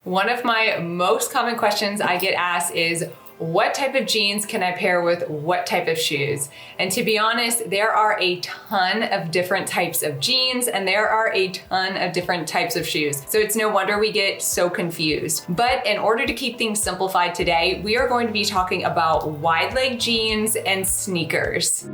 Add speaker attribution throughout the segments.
Speaker 1: One of my most common questions I get asked is, what type of jeans can I pair with what type of shoes? And to be honest, there are a ton of different types of jeans and there are a ton of different types of shoes. So it's no wonder we get so confused. But in order to keep things simplified today, we are going to be talking about wide leg jeans and sneakers.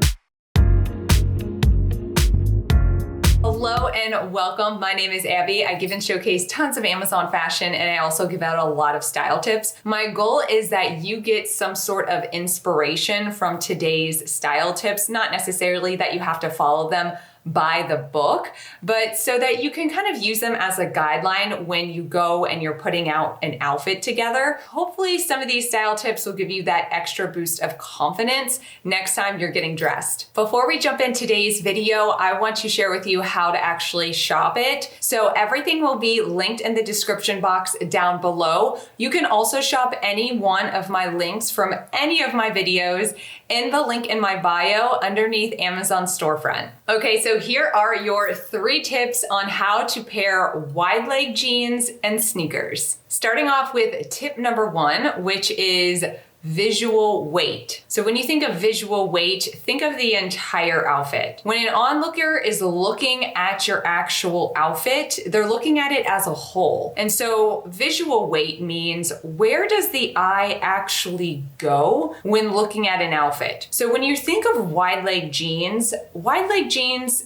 Speaker 1: Hello and welcome. My name is Abby. I give and showcase tons of Amazon fashion and I also give out a lot of style tips. My goal is that you get some sort of inspiration from today's style tips, not necessarily that you have to follow them by the book, but so that you can kind of use them as a guideline when you go and you're putting out an outfit together. Hopefully some of these style tips will give you that extra boost of confidence next time you're getting dressed. Before we jump in today's video, I want to share with you how to actually shop it. So everything will be linked in the description box down below. You can also shop any one of my links from any of my videos in the link in my bio underneath Amazon storefront. Okay, so here are your 3 tips on how to pair wide leg jeans and sneakers. Starting off with tip number 1, which is visual weight. So when you think of visual weight, think of the entire outfit. When an onlooker is looking at your actual outfit, they're looking at it as a whole. And so visual weight means, where does the eye actually go when looking at an outfit? So when you think of wide leg jeans,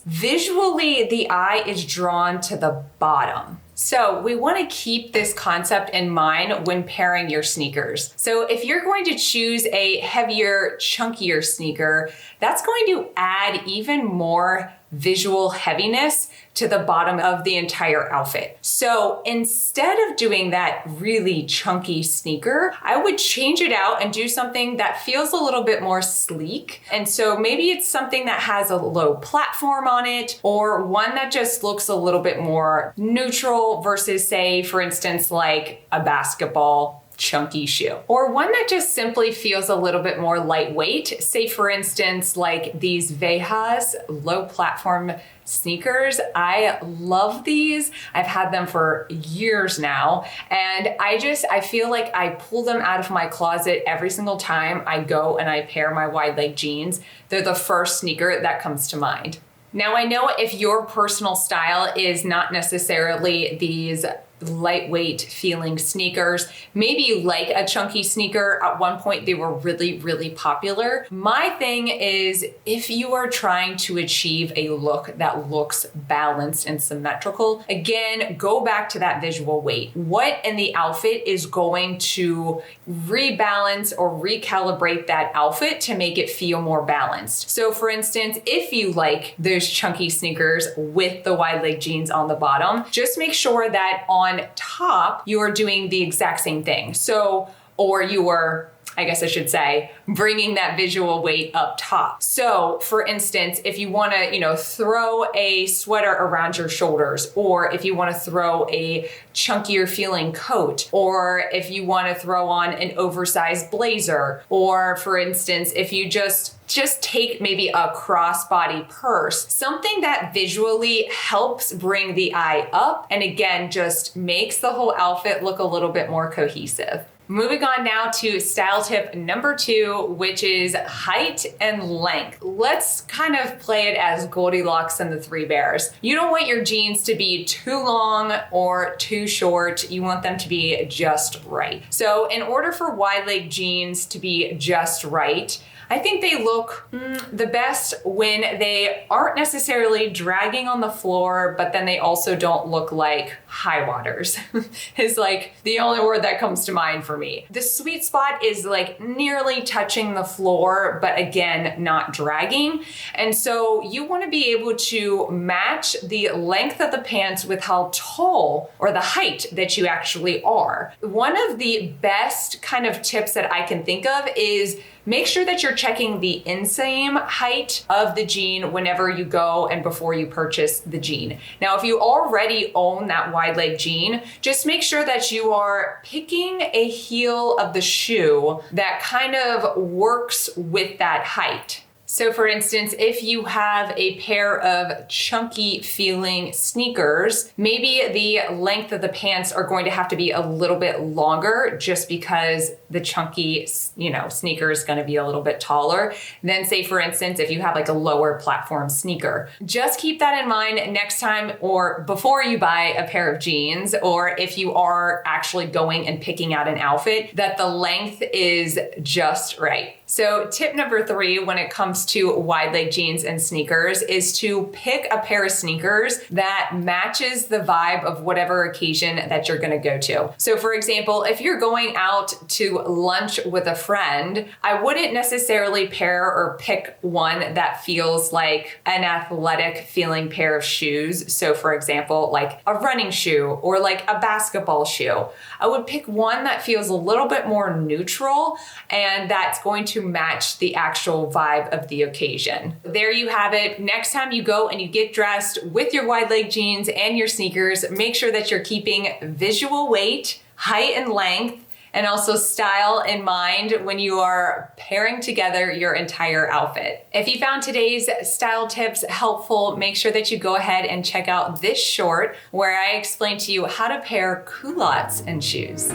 Speaker 1: visually the eye is drawn to the bottom. So we want to keep this concept in mind when pairing your sneakers. So if you're going to choose a heavier, chunkier sneaker, that's going to add even more visual heaviness to the bottom of the entire outfit. So instead of doing that really chunky sneaker, I would change it out and do something that feels a little bit more sleek. And so maybe it's something that has a low platform on it, or one that just looks a little bit more neutral versus, say, for instance, like a basketball chunky shoe, or one that just simply feels a little bit more lightweight. Say for instance, like these Vejas low platform sneakers. I love these. I've had them for years now. And I feel like I pull them out of my closet every single time I go and I pair my wide leg jeans. They're the first sneaker that comes to mind. Now I know if your personal style is not necessarily these lightweight feeling sneakers, maybe you like a chunky sneaker. At one point they were really, really popular. My thing is, if you are trying to achieve a look that looks balanced and symmetrical, again, go back to that visual weight. What in the outfit is going to rebalance or recalibrate that outfit to make it feel more balanced? So for instance, if you like those chunky sneakers with the wide leg jeans on the bottom, just make sure that on top, you are doing the exact same thing. So, or you are, I guess I should say, bringing that visual weight up top. So for instance, if you want to, throw a sweater around your shoulders, or if you want to throw a chunkier feeling coat, or if you want to throw on an oversized blazer, or for instance, if you just take maybe a crossbody purse, something that visually helps bring the eye up and again, just makes the whole outfit look a little bit more cohesive. Moving on now to style tip number 2, which is height and length. Let's kind of play it as Goldilocks and the 3 Bears. You don't want your jeans to be too long or too short. You want them to be just right. So in order for wide leg jeans to be just right, I think they look the best when they aren't necessarily dragging on the floor, but then they also don't look like high waters is like the only word that comes to mind for me. The sweet spot is like nearly touching the floor, but again, not dragging. And so you want to be able to match the length of the pants with how tall or the height that you actually are. One of the best kind of tips that I can think of is make sure that you're checking the inseam height of the jean whenever you go and before you purchase the jean. Now, if you already own that wide leg jean, just make sure that you are picking a heel of the shoe that kind of works with that height. So for instance, if you have a pair of chunky feeling sneakers, maybe the length of the pants are going to have to be a little bit longer just because the chunky, sneaker is going to be a little bit taller than, say, for instance, if you have like a lower platform sneaker. Just keep that in mind next time or before you buy a pair of jeans, or if you are actually going and picking out an outfit, that the length is just right. So tip number 3 when it comes to wide leg jeans and sneakers is to pick a pair of sneakers that matches the vibe of whatever occasion that you're going to go to. So for example, if you're going out to lunch with a friend, I wouldn't necessarily pair or pick one that feels like an athletic feeling pair of shoes. So for example, like a running shoe or like a basketball shoe. I would pick one that feels a little bit more neutral and that's going to match the actual vibe of the occasion. There you have it. Next time you go and you get dressed with your wide leg jeans and your sneakers, make sure that you're keeping visual weight, height and length, and also style in mind when you are pairing together your entire outfit. If you found today's style tips helpful, make sure that you go ahead and check out this short where I explain to you how to pair culottes and shoes.